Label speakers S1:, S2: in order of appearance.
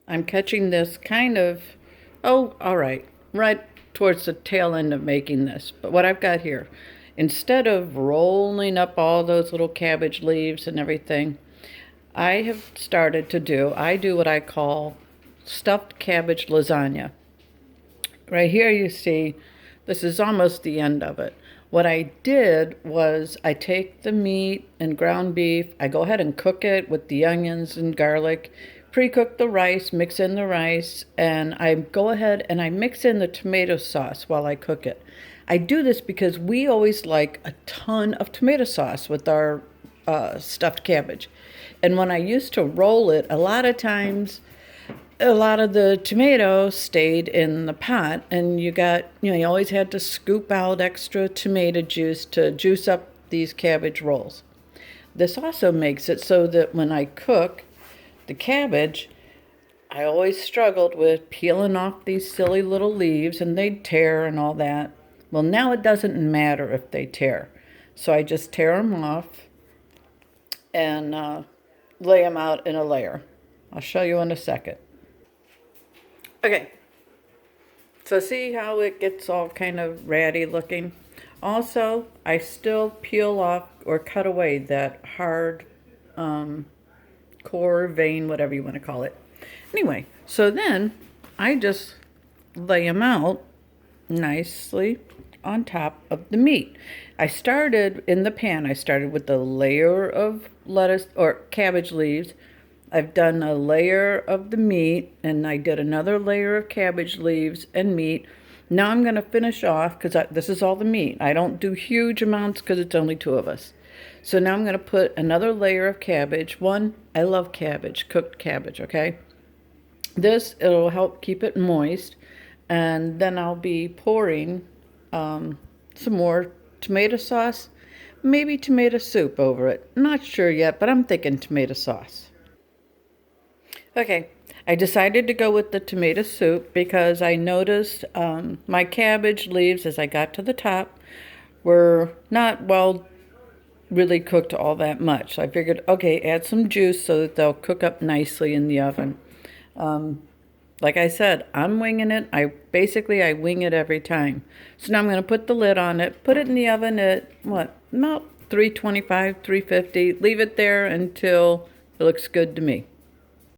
S1: I'm catching this kind of, oh, all right towards the tail end of making this. But what I've got here, instead of rolling up all those little cabbage leaves and everything, I have started to I do what I call stuffed cabbage lasagna. Right here you see, this is almost the end of it. What I did was I take the meat and ground beef, I go ahead and cook it with the onions and garlic, pre-cook the rice, mix in the rice, and I go ahead and I mix in the tomato sauce while I cook it. I do this because we always like a ton of tomato sauce with our stuffed cabbage. And when I used to roll it, a lot of times a lot of the tomato stayed in the pot, and you always had to scoop out extra tomato juice to juice up these cabbage rolls. This also makes it so that when I cook the cabbage, I always struggled with peeling off these silly little leaves, and they'd tear and all that. Well, now it doesn't matter if they tear. So I just tear them off and lay them out in a layer. I'll show you in a second. Okay, so see how it gets all kind of ratty looking? Also, I still peel off or cut away that hard core, vein, whatever you want to call it. Anyway, so then I just lay them out nicely on top of the meat. I started in the pan, I started with a layer of lettuce or cabbage leaves. I've done a layer of the meat, and I did another layer of cabbage leaves and meat. Now I'm going to finish off, because this is all the meat. I don't do huge amounts because it's only two of us. So now I'm going to put another layer of cabbage. I love cabbage, cooked cabbage, okay? It'll help keep it moist. And then I'll be pouring some more tomato sauce, maybe tomato soup over it. Not sure yet, but I'm thinking tomato sauce. Okay, I decided to go with the tomato soup because I noticed my cabbage leaves as I got to the top were not really cooked all that much. So I figured, okay, add some juice so that they'll cook up nicely in the oven. Like I said, I'm winging it. I wing it every time. So now I'm going to put the lid on it, put it in the oven at, about 325, 350. Leave it there until it looks good to me.